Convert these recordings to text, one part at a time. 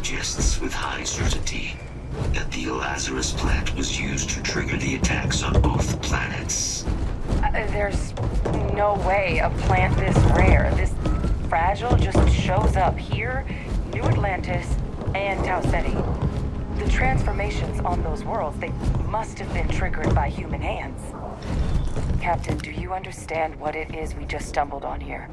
suggests with high certainty that the Lazarus plant was used to trigger the attacks on both planets. There's no way a plant this rare, this fragile, just shows up here, New Atlantis, and Tau Ceti. The transformations on those worlds, they must have been triggered by human hands. Captain, do you understand what it is we just stumbled on here?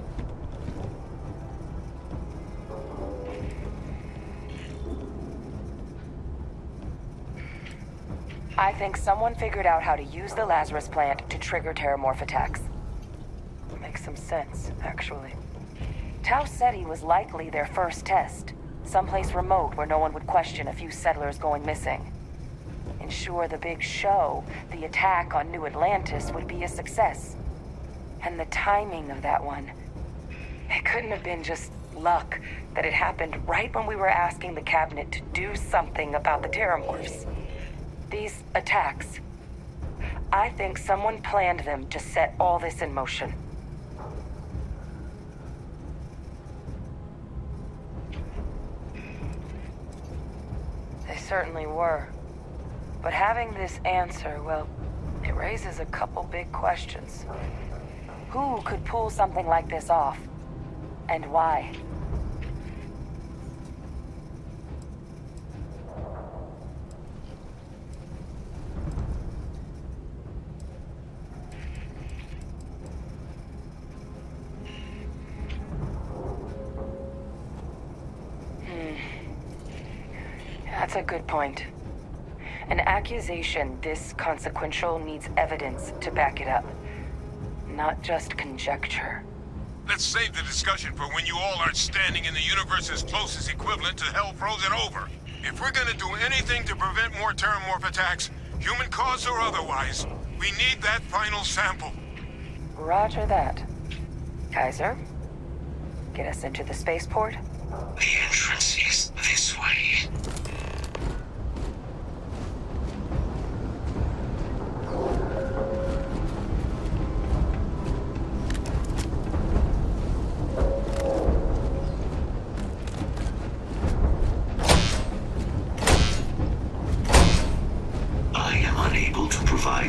I think someone figured out how to use the Lazarus plant to trigger terramorph attacks. Makes some sense, actually. Tau Ceti was likely their first test. Someplace remote where no one would question a few settlers going missing. Ensure the big show, the attack on New Atlantis, would be a success. And the timing of that one. It couldn't have been just luck that it happened right when we were asking the cabinet to do something about the terramorphs. These attacks, I think someone planned them to set all this in motion. They certainly were. But having this answer, well, it raises a couple big questions. Who could pull something like this off? And why? That's a good point. An accusation this consequential needs evidence to back it up, not just conjecture. Let's save the discussion for when you all are standing in the universe's closest equivalent to hell frozen over. If we're gonna do anything to prevent more terramorph attacks, human cause or otherwise, we need that final sample. Roger that. Kaiser, get us into the spaceport? The entrance is this way.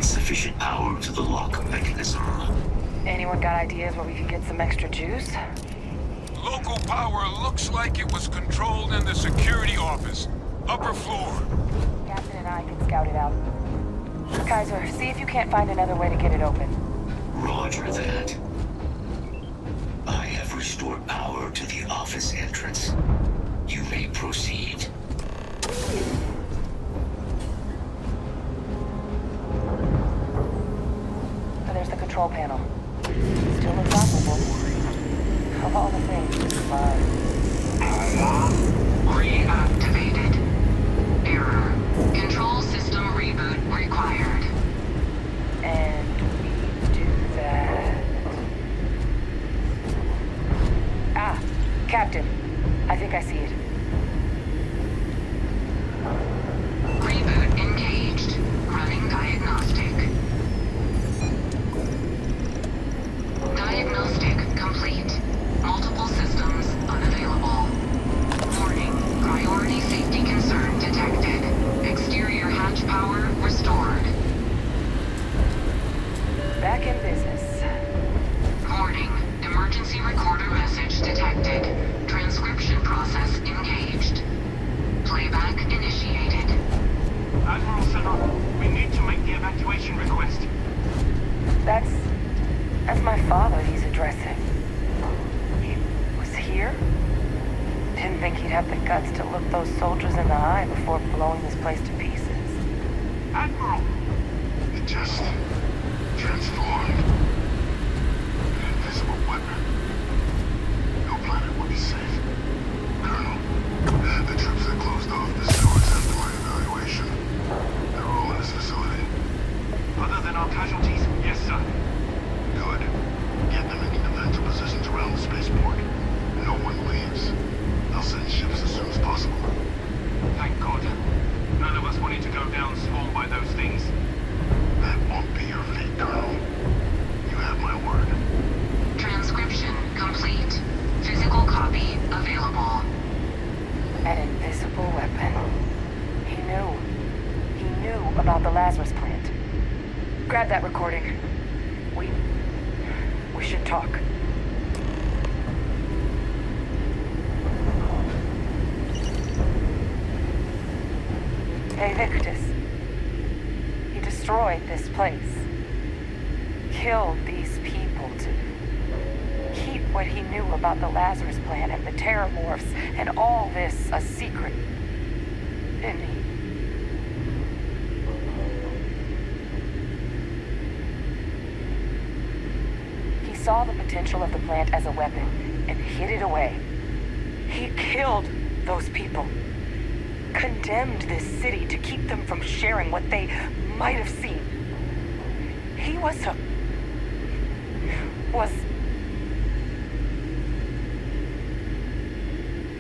Sufficient power to the lock mechanism. Anyone got ideas where we could get some extra juice? Local power looks like it was controlled in the security office. Upper floor. Captain and I can scout it out. Kaiser, see if you can't find another way to get it open. Roger that. I have restored power to the office entrance. You may proceed. There's the control panel. Still looks operable. Of all the things to survive. Reactivated. Error. Control system reboot required. And we do that... Ah, Captain. I think I see it. Reboot engaged. Running diagnostic. Diagnostic complete. Multiple systems unavailable. Warning. Priority safety concern detected. Exterior hatch power restored. Back in business. Warning. Emergency recorder message detected. Transcription process engaged. Playback initiated. Admiral Senor, we need to make the evacuation request. That's my father he's addressing. He was here? Didn't think he'd have the guts to look those soldiers in the eye before blowing this place to pieces. Admiral! It just transformed. An invisible weapon. No planet would be safe. Colonel, the troops that closed off the sewers after my evaluation, they're all in this facility. Other than our casualties, yes, sir. Good. Get them into defensive positions around the spaceport. No one leaves. I'll send ships as soon as possible. Thank God. None of us wanted to go down swarmed by those things. That won't be your fate, Colonel. You have my word. Transcription complete. Physical copy available. An invisible weapon. He knew. He knew about the Lazarus plant. Grab that recording. We should talk. Hey, Victus. He destroyed this place. Killed these people to keep what he knew about the Lazarus plant and the Terramorphs and all this a secret. Didn't he? He saw the potential of the plant as a weapon and hid it away. He killed those people. Condemned this city to keep them from sharing what they might have seen. He was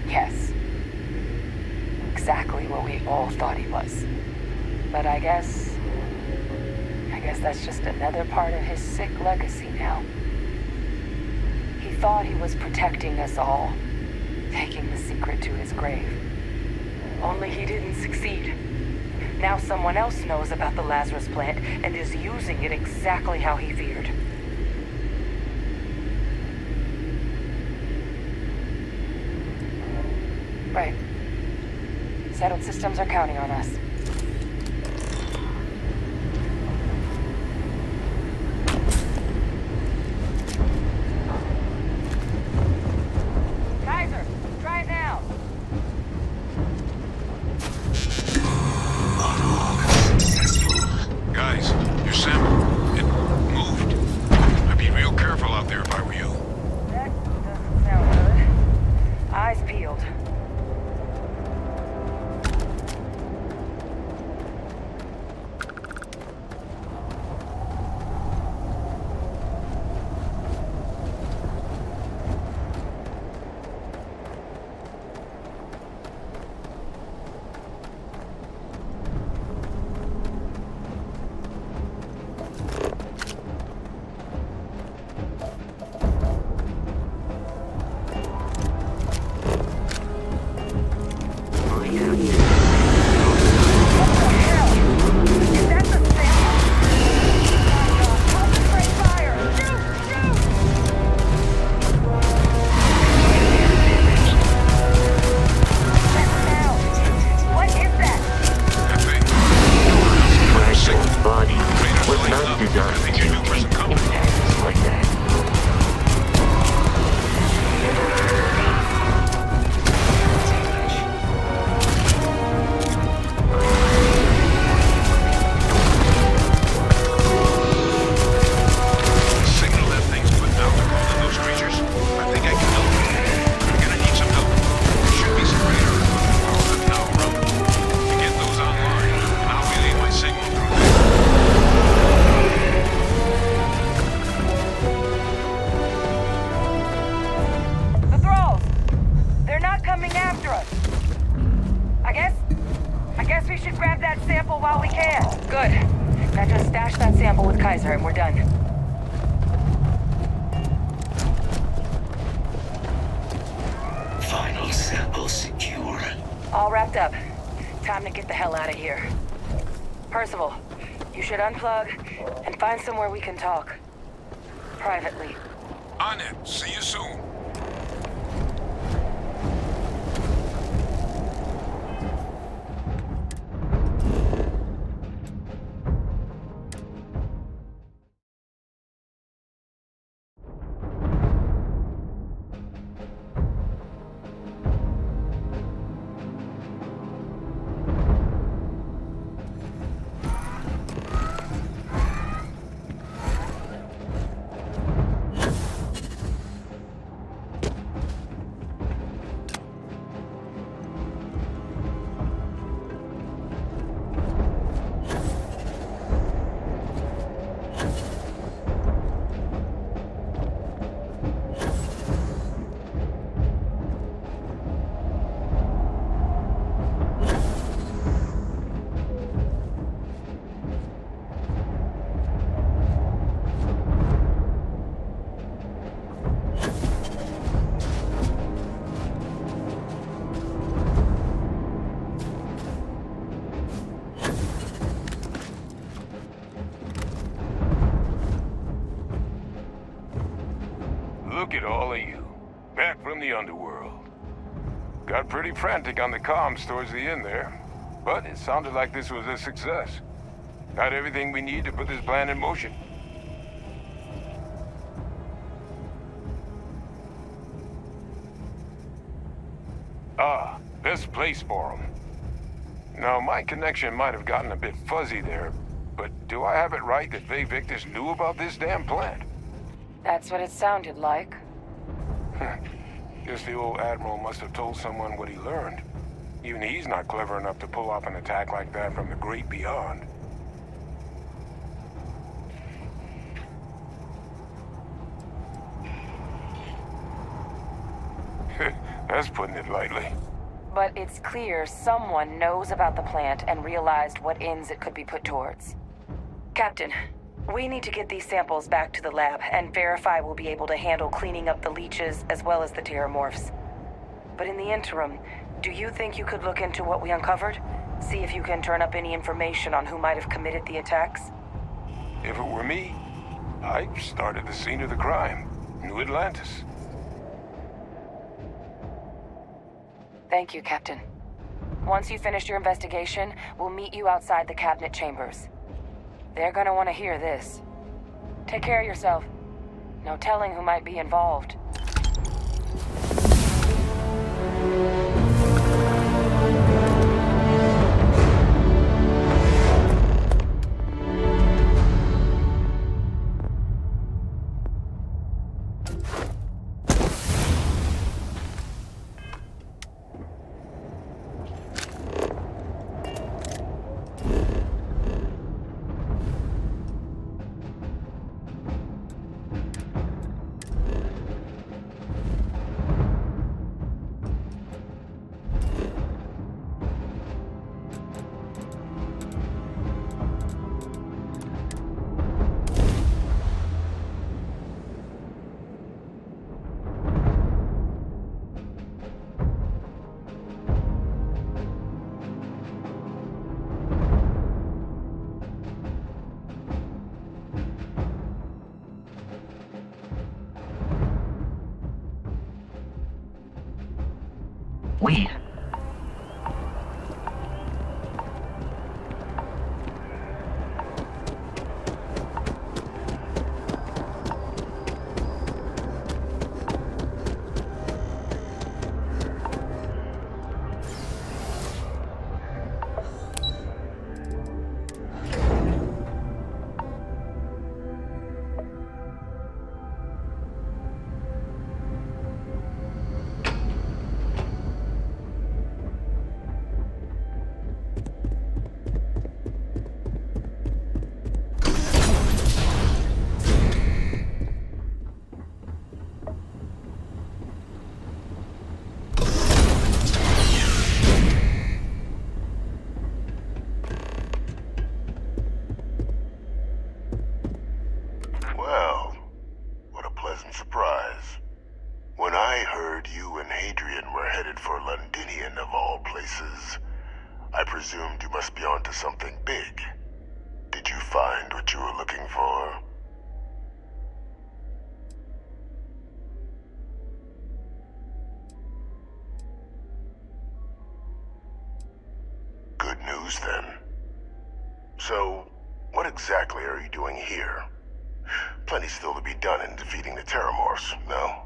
yes, exactly what we all thought he was. But I guess that's just another part of his sick legacy now. He thought he was protecting us all, taking the secret to his grave. Only he didn't succeed. Now someone else knows about the Lazarus plant and is using it exactly how he feared. Right. Settled systems are counting on us. Kaiser, try it now. Guys, your sample, it moved. I'd be real careful out there if I were you. That doesn't sound good. Eyes peeled. And we're done. Final sample secure. All wrapped up. Time to get the hell out of here. Percival, you should unplug and find somewhere we can talk. Privately. On it. See you soon. it, all of you. Back from the underworld. Got pretty frantic on the comms towards the end there, but it sounded like this was a success. Got everything we need to put this plan in motion. Ah, best place for them. Now, my connection might have gotten a bit fuzzy there, but do I have it right that Faye Victus knew about this damn plant? That's what it sounded like. Guess the old Admiral must have told someone what he learned. Even he's not clever enough to pull off an attack like that from the great beyond. That's putting it lightly. But it's clear someone knows about the plant and realized what ends it could be put towards. Captain, we need to get these samples back to the lab and verify we'll be able to handle cleaning up the leeches as well as the terramorphs. But in the interim, do you think you could look into what we uncovered? See if you can turn up any information on who might have committed the attacks? If it were me, I'd start at the scene of the crime, New Atlantis. Thank you, Captain. Once you finish your investigation, we'll meet you outside the cabinet chambers. They're gonna want to hear this. Take care of yourself. No telling who might be involved. Weed. Presumed you must be onto something big. Did you find what you were looking for? Good news then. So, what exactly are you doing here? Plenty still to be done in defeating the terramorphs, no?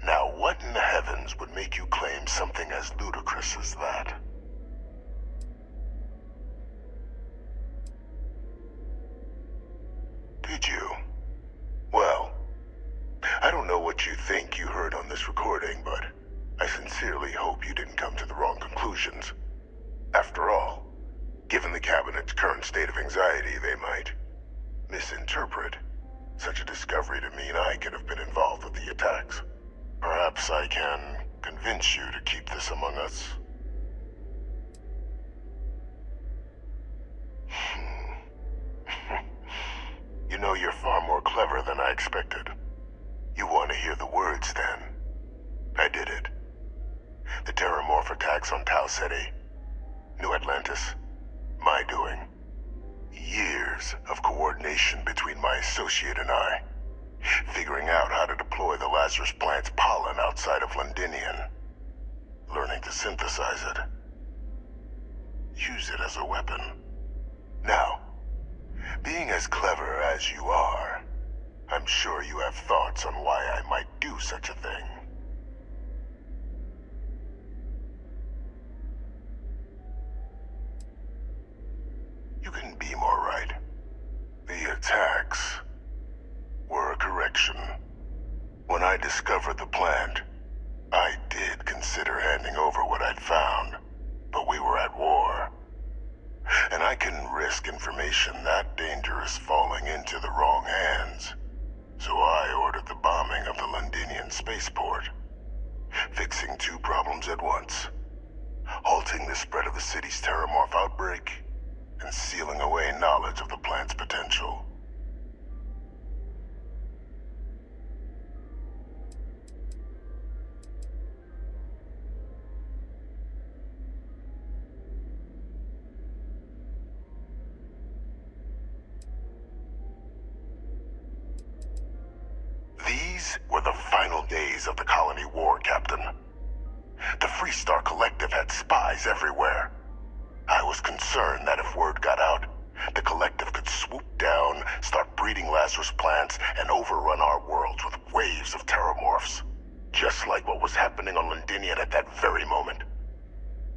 Now, what in the heavens would make you claim something as ludicrous as that? Did you? Well, I don't know what you think you heard on this recording, but I sincerely hope you didn't come to the wrong conclusions. After all, given the Cabinet's current state of anxiety, they might misinterpret such a discovery to mean I could have been involved with the attacks. Perhaps I can convince you to keep this among us. You know, you're far more clever than I expected. You want to hear the words, then? I did it. The terramorph attacks on Tau Ceti, New Atlantis, my doing. Years of coordination between my associate and I, figuring out how to deploy the Lazarus plant's pollen outside of Londinian, learning to synthesize it, use it as a weapon. Now, being as clever as you are, I'm sure you have thoughts on why I might do such a thing. You can be more right. The attacks were a correction. When I discovered the plant, I did consider handing over what I'd found, but we were at war. And I couldn't risk information that dangerous falling into the wrong hands. So I ordered the bombing of the Londinian spaceport, fixing two problems at once: halting the spread of the city's terramorph outbreak, and sealing away knowledge of the plant's potential. These were the final days of the colony war, Captain. The Freestar Collective had spies everywhere. I was concerned that if word got out, the Collective could swoop down, start breeding Lazarus plants, and overrun our worlds with waves of terramorphs. Just like what was happening on Londinian at that very moment.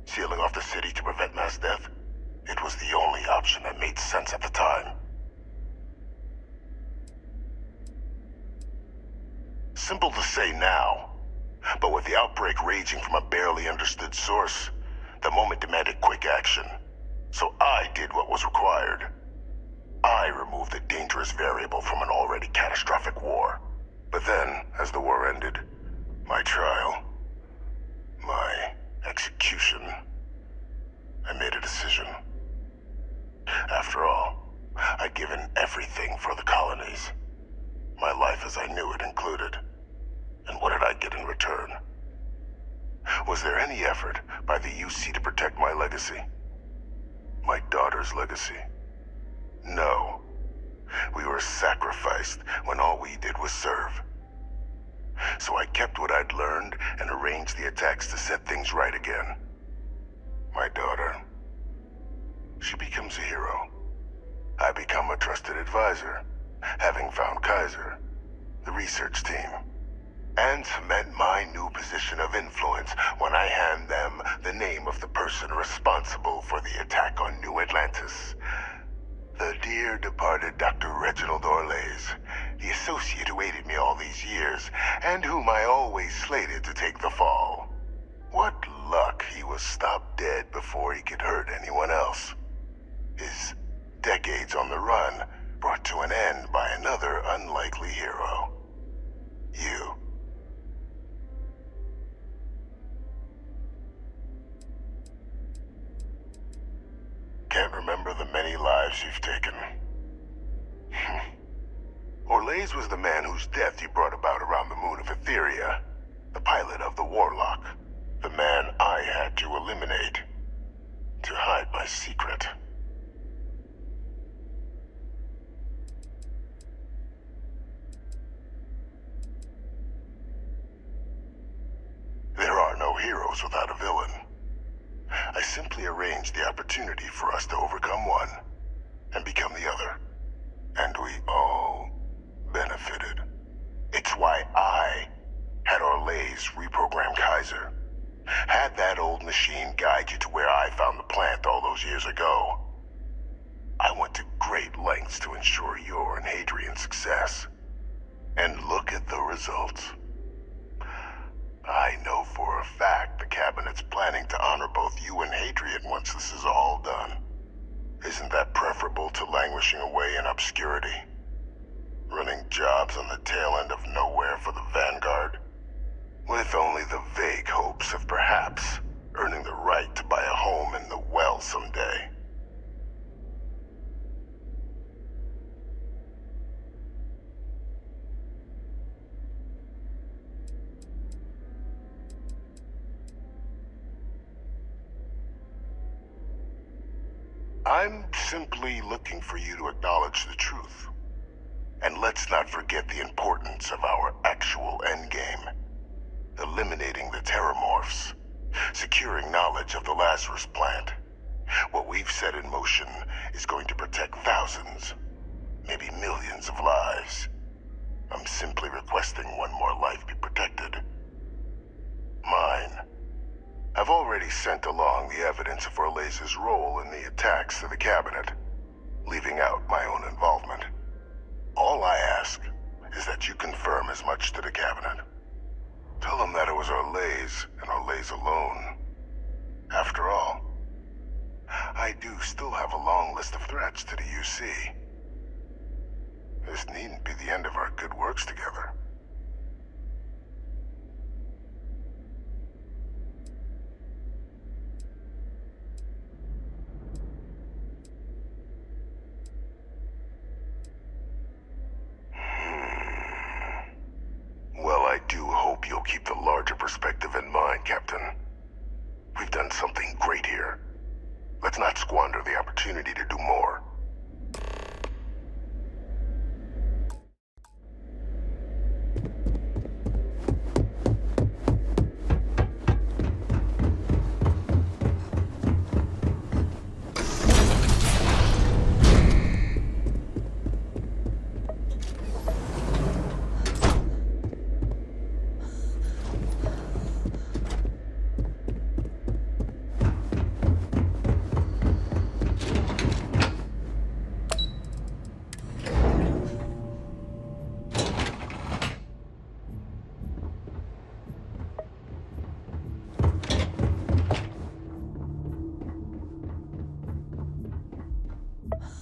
Sealing off the city to prevent mass death, it was the only option that made sense at the time. Simple to say now, but with the outbreak raging from a barely understood source, the moment demanded quick action. So I did what was required. I removed a dangerous variable from an already catastrophic war. But then, as the war ended, my trial, my execution, I made a decision. After all, I'd given everything for the colonies. My life as I knew it included. And what did I get in return? Was there any effort by the UC to protect my legacy? My daughter's legacy? No. We were sacrificed when all we did was serve. So I kept what I'd learned and arranged the attacks to set things right again. My daughter, she becomes a hero. I become a trusted advisor, having found Kaiser, the research team, and cement my new position of influence when I hand them the name of the person responsible for the attack on New Atlantis. The dear departed Dr. Reginald Orlays, the associate who aided me all these years, and whom I always slated to take the fall. What luck he was stopped dead before he could hurt anyone else. His decades on the run brought to an end by another unlikely hero. You. Can't remember the many lives you've taken. Orlays was the man whose death you brought about around the moon of Etheria, the pilot of the Warlock, the man I had to eliminate, to hide my secret. There are no heroes without a villain. I simply arranged the opportunity for us to overcome one and become the other. And we all benefited. It's why I had Orlays reprogram Kaiser. Had that old machine guide you to where I found the plant all those years ago. I went to great lengths to ensure your and Hadrian's success. And look at the results. I know for a fact the Cabinet's planning to honor both you and Hadrian once this is all done. Isn't that preferable to languishing away in obscurity? Running jobs on the tail end of nowhere for the Vanguard? With only the vague hopes of perhaps earning the right to buy a home in the well someday. I'm simply looking for you to acknowledge the truth. And let's not forget the importance of our actual endgame. Eliminating the terramorphs. Securing knowledge of the Lazarus plant. What we've set in motion is going to protect thousands, maybe millions of lives. I'm simply requesting one more life be protected. Mine. I've already sent along the evidence of Orleza's role in the attacks to the cabinet, leaving out my own involvement. All I ask is that you confirm as much to the cabinet. Tell them that it was Orlez and Orlez alone. After all, I do still have a long list of threats to the UC. This needn't be the end of our good works together. Well, I do hope you'll keep the larger perspective in mind, Captain. We've done something great here. Let's not squander the opportunity to do more.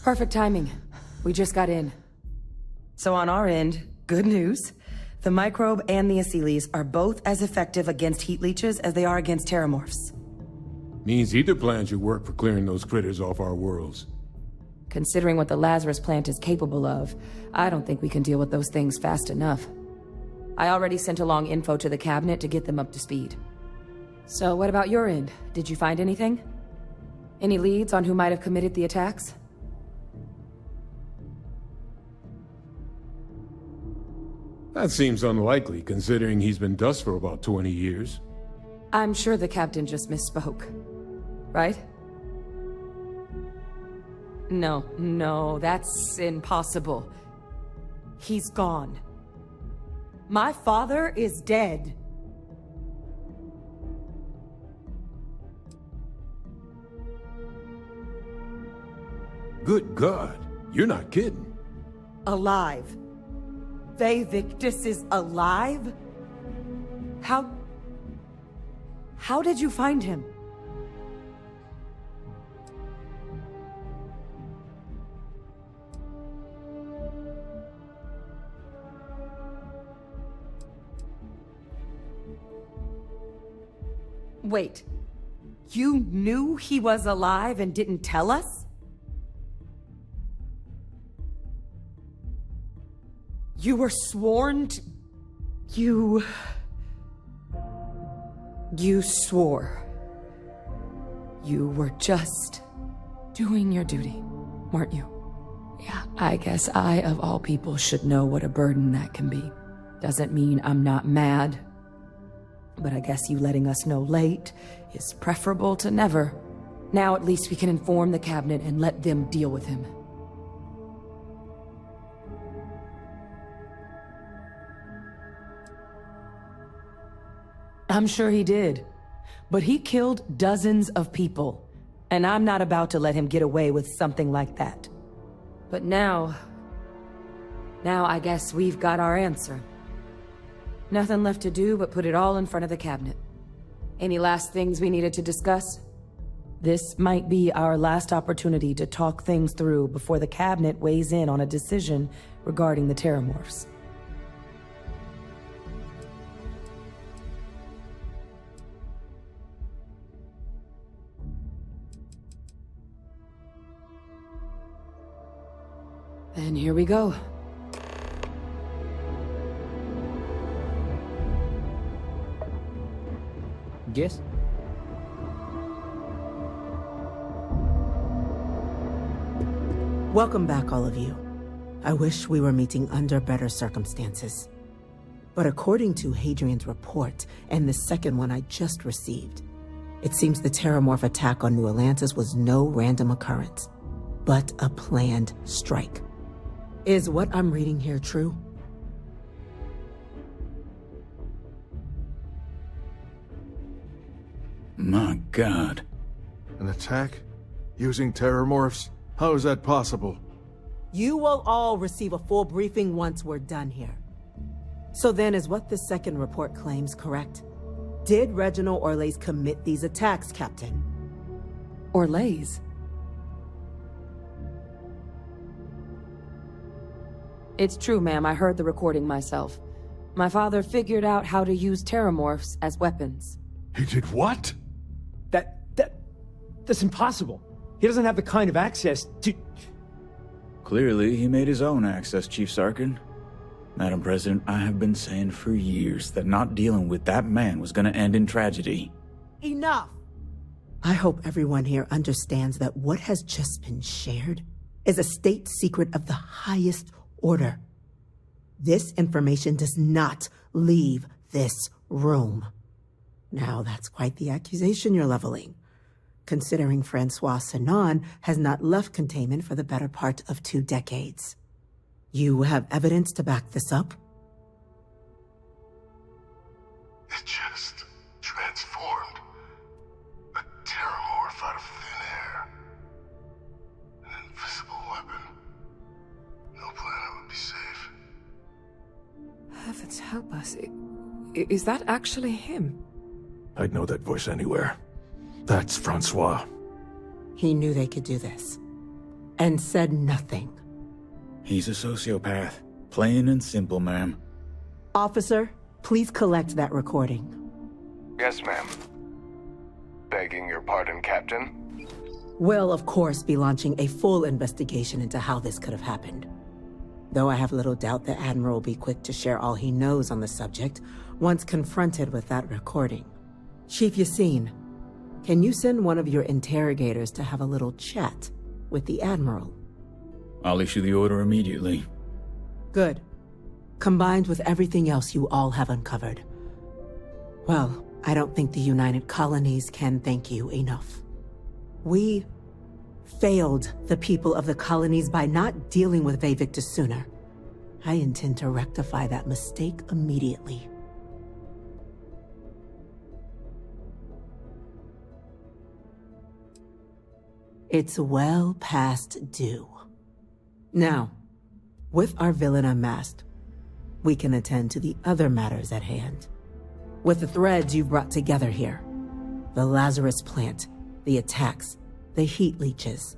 Perfect timing. We just got in. So on our end, good news. The microbe and the acyles are both as effective against heat leeches as they are against terramorphs. Means either plan should work for clearing those critters off our worlds. Considering what the Lazarus plant is capable of, I don't think we can deal with those things fast enough. I already sent along info to the cabinet to get them up to speed. So what about your end? Did you find anything? Any leads on who might have committed the attacks? That seems unlikely, considering he's been dust for about 20 years. I'm sure the captain just misspoke. Right? No, that's impossible. He's gone. My father is dead. Good God, you're not kidding. Alive. They Victus is alive? How did you find him? Wait, you knew he was alive and didn't tell us? You were sworn to... You swore. You were just doing your duty, weren't you? Yeah, I guess I, of all people, should know what a burden that can be. Doesn't mean I'm not mad. But I guess you letting us know late is preferable to never. Now at least we can inform the cabinet and let them deal with him. I'm sure he did. But he killed dozens of people. And I'm not about to let him get away with something like that. But now I guess we've got our answer. Nothing left to do but put it all in front of the cabinet. Any last things we needed to discuss? This might be our last opportunity to talk things through before the cabinet weighs in on a decision regarding the terramorphs. Then here we go. Guess? Welcome back, all of you. I wish we were meeting under better circumstances. But according to Hadrian's report, and the second one I just received, it seems the Terramorph attack on New Atlantis was no random occurrence, but a planned strike. Is what I'm reading here true? My God. An attack? Using terramorphs? How is that possible? You will all receive a full briefing once we're done here. So then, is what the second report claims correct? Did Reginald Orlays commit these attacks, Captain? Orlays? It's true, ma'am. I heard the recording myself. My father figured out how to use terramorphs as weapons. He did what? That's impossible. He doesn't have the kind of access to... Clearly, he made his own access, Chief Sarkin. Madam President, I have been saying for years that not dealing with that man was gonna end in tragedy. Enough! I hope everyone here understands that what has just been shared is a state secret of the highest order. This information does not leave this room. Now, that's quite the accusation you're leveling, considering Francois Sanon has not left containment for the better part of 2 decades. You have evidence to back this up? It just transformed. A terramorph out of thin air. An invisible weapon. No planet would be safe. Heavens help us. Is that actually him? I'd know that voice anywhere. That's Francois. He knew they could do this, and said nothing. He's a sociopath. Plain and simple, ma'am. Officer, please collect that recording. Yes, ma'am. Begging your pardon, Captain? We'll, of course, be launching a full investigation into how this could have happened. Though I have little doubt the Admiral will be quick to share all he knows on the subject once confronted with that recording. Chief Yassine, can you send one of your interrogators to have a little chat with the Admiral? I'll issue the order immediately. Good. Combined with everything else you all have uncovered. Well, I don't think the United Colonies can thank you enough. We failed the people of the colonies by not dealing with Vayvictus sooner. I intend to rectify that mistake immediately. It's well past due. Now, with our villain unmasked, we can attend to the other matters at hand. With the threads you've brought together here, the Lazarus plant, the attacks, the heat leeches,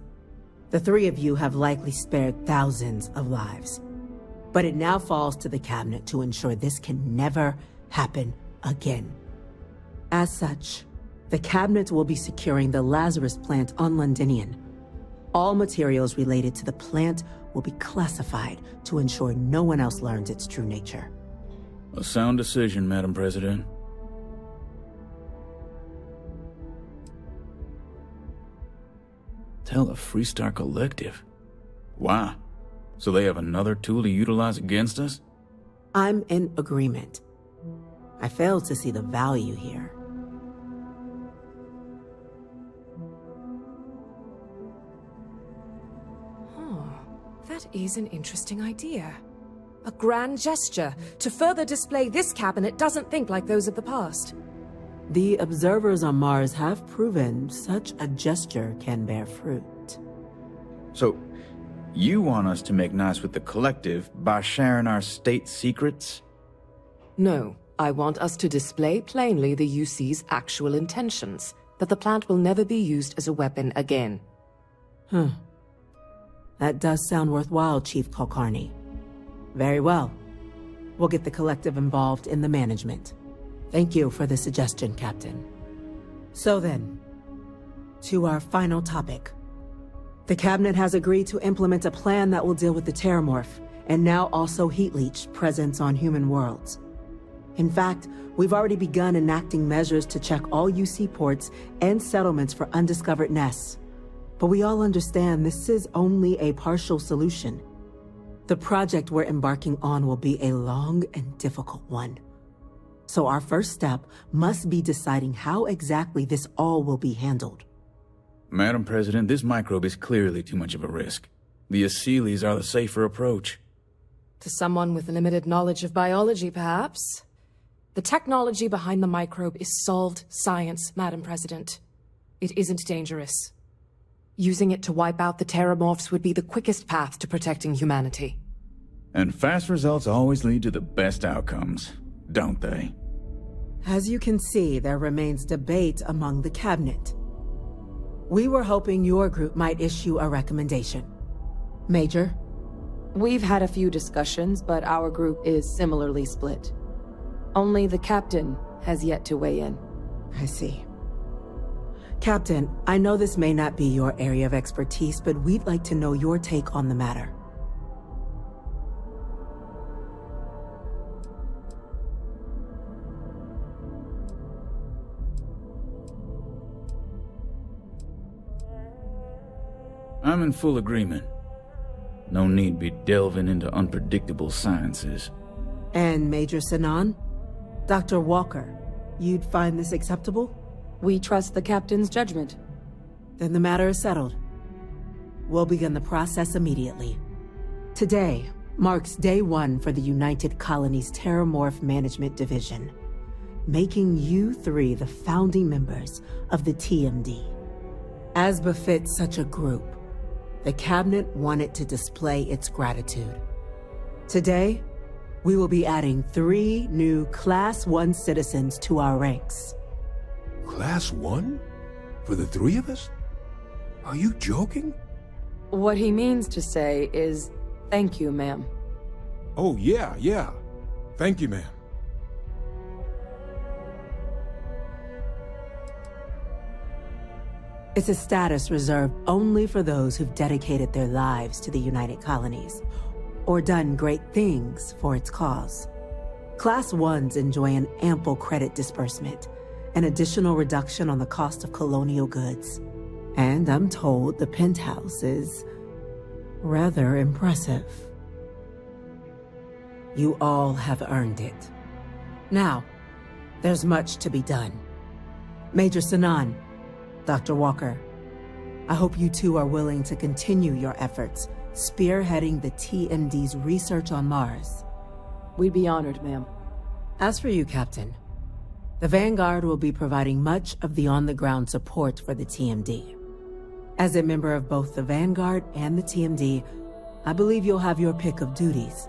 the 3 of you have likely spared thousands of lives. But it now falls to the Cabinet to ensure this can never happen again. As such, the Cabinet will be securing the Lazarus plant on Londinian. All materials related to the plant will be classified to ensure no one else learns its true nature. A sound decision, Madam President. Tell the Freestar Collective. Why? So they have another tool to utilize against us? I'm in agreement. I fail to see the value here. That is an interesting idea. A grand gesture to further display this cabinet doesn't think like those of the past. The observers on Mars have proven such a gesture can bear fruit. So, you want us to make nice with the Collective by sharing our state secrets? No, I want us to display plainly the UC's actual intentions, that the plant will never be used as a weapon again. That does sound worthwhile, Chief Kulkarni. Very well. We'll get the Collective involved in the management. Thank you for the suggestion, Captain. So then, to our final topic. The Cabinet has agreed to implement a plan that will deal with the Terramorph, and now also Heat Leech presence on human worlds. In fact, we've already begun enacting measures to check all UC ports and settlements for undiscovered nests. But we all understand this is only a partial solution. The project we're embarking on will be a long and difficult one. So our first step must be deciding how exactly this all will be handled. Madam President, this microbe is clearly too much of a risk. The Aseles are the safer approach. To someone with limited knowledge of biology, perhaps? The technology behind the microbe is solved science, Madam President. It isn't dangerous. Using it to wipe out the Terramorphs would be the quickest path to protecting humanity. And fast results always lead to the best outcomes, don't they? As you can see, there remains debate among the cabinet. We were hoping your group might issue a recommendation. Major? We've had a few discussions, but our group is similarly split. Only the captain has yet to weigh in. I see. Captain, I know this may not be your area of expertise, but we'd like to know your take on the matter. I'm in full agreement. No need be delving into unpredictable sciences. And Major Sinan? Dr. Walker, you'd find this acceptable? We trust the captain's judgment. Then the matter is settled. We'll begin the process immediately. Today marks day one for the United Colonies Terramorph Management Division, making you three the founding members of the TMD. As befits such a group, the Cabinet wanted to display its gratitude. Today, we will be adding 3 new Class 1 citizens to our ranks. Class 1? For the 3 of us? Are you joking? What he means to say is, thank you, ma'am. Oh, yeah. Thank you, ma'am. It's a status reserved only for those who've dedicated their lives to the United Colonies, or done great things for its cause. Class 1s enjoy an ample credit disbursement, an additional reduction on the cost of colonial goods. And I'm told the penthouse is rather impressive. You all have earned it. Now, there's much to be done. Major Sinan, Dr. Walker, I hope you two are willing to continue your efforts, spearheading the TMD's research on Mars. We'd be honored, ma'am. As for you, Captain, the Vanguard will be providing much of the on-the-ground support for the TMD. As a member of both the Vanguard and the TMD, I believe you'll have your pick of duties.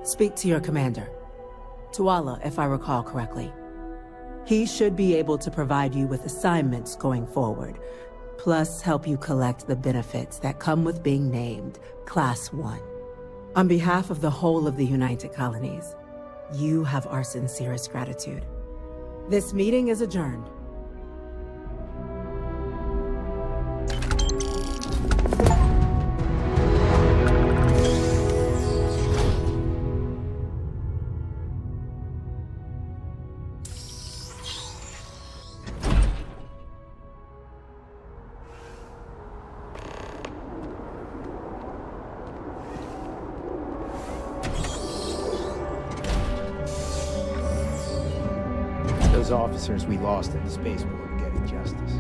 Speak to your commander, Tuala, if I recall correctly. He should be able to provide you with assignments going forward, plus help you collect the benefits that come with being named Class 1. On behalf of the whole of the United Colonies, you have our sincerest gratitude. This meeting is adjourned. Those officers we lost in the space were getting justice.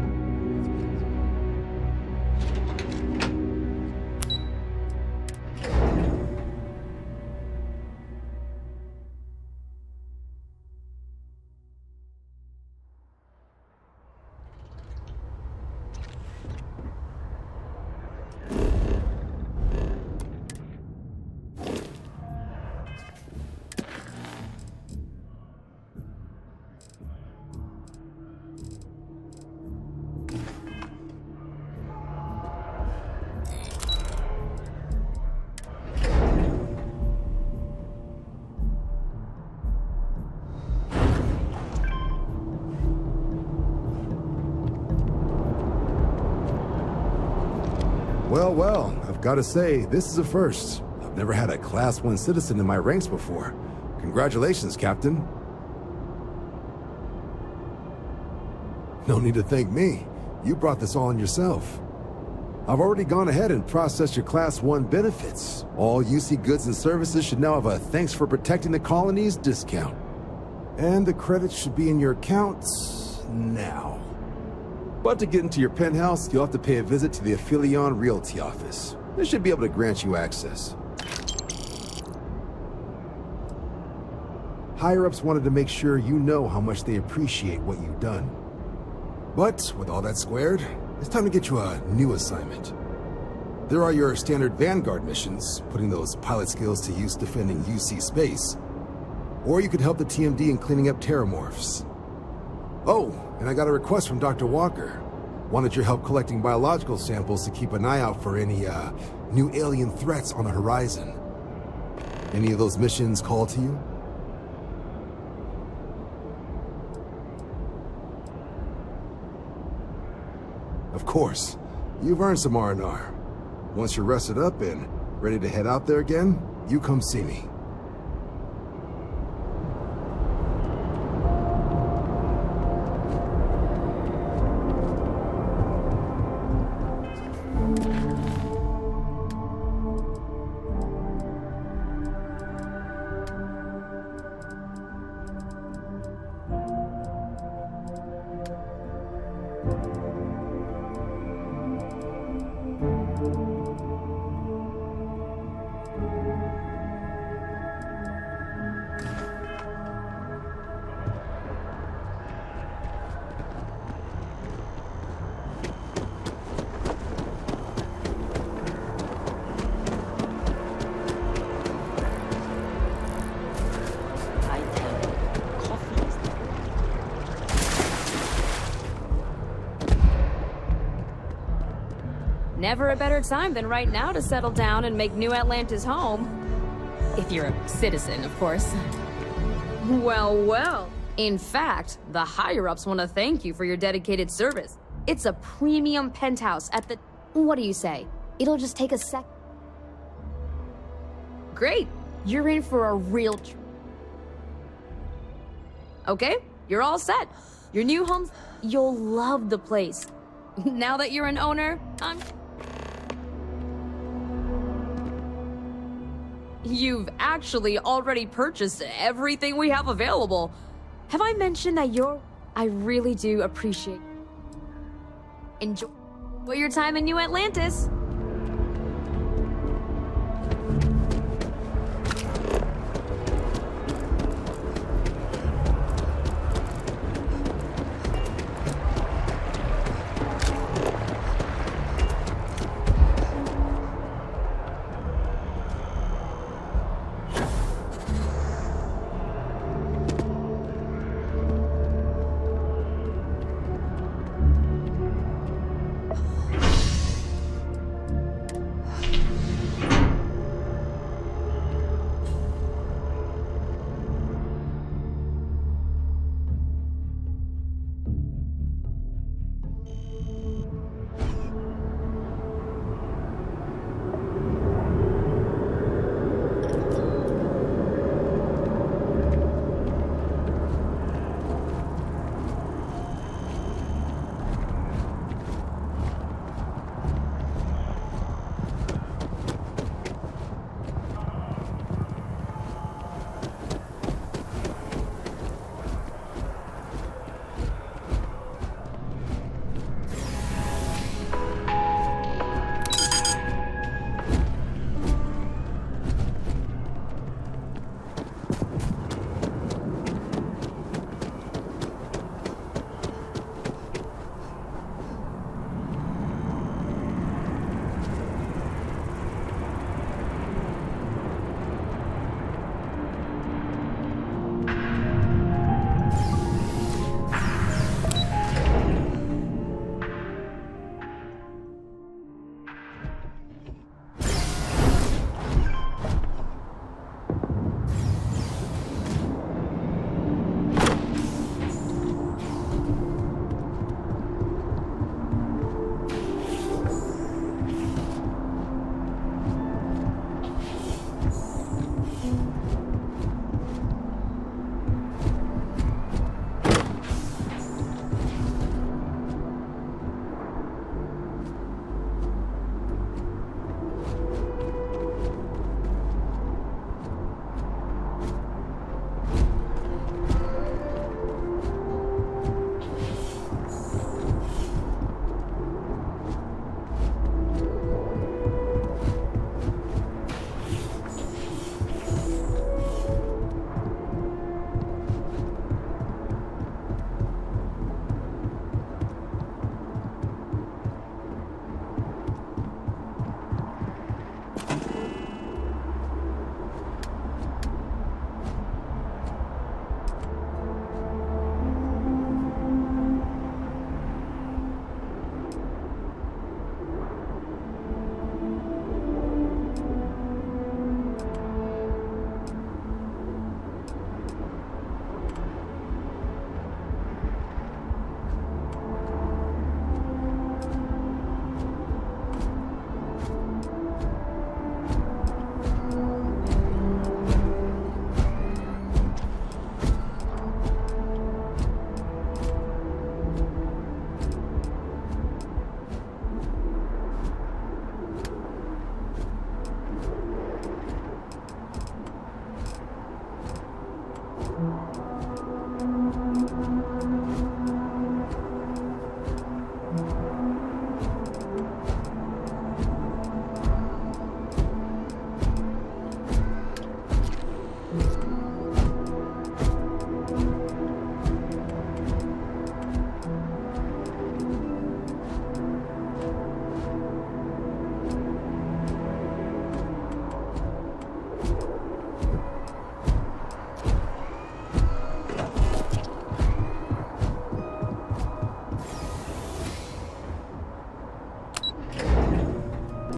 Well, I've got to say, this is a first. I've never had a Class 1 citizen in my ranks before. Congratulations, Captain. No need to thank me. You brought this on yourself. I've already gone ahead and processed your Class 1 benefits. All UC goods and services should now have a thanks for protecting the colonies discount. And the credits should be in your accounts now. But to get into your penthouse, you'll have to pay a visit to the Aphelion Realty office. They should be able to grant you access. Higher-ups wanted to make sure you know how much they appreciate what you've done. But with all that squared, it's time to get you a new assignment. There are your standard Vanguard missions, putting those pilot skills to use defending UC space. Or you could help the TMD in cleaning up terramorphs. Oh, and I got a request from Dr. Walker. Wanted your help collecting biological samples to keep an eye out for any, new alien threats on the horizon. Any of those missions call to you? Of course. You've earned some R&R. Once you're rested up and ready to head out there again, you come see me. Never a better time than right now to settle down and make New Atlantis home. If you're a citizen, of course. Well, well. In fact, the higher-ups want to thank you for your dedicated service. It's a premium penthouse at the... What do you say? It'll just take a sec... Great. You're in for a real... Okay, you're all set. Your new home... You'll love the place. Now that you're an owner, You've actually already purchased everything we have available. Have I mentioned that I really do appreciate... Enjoy your time in New Atlantis.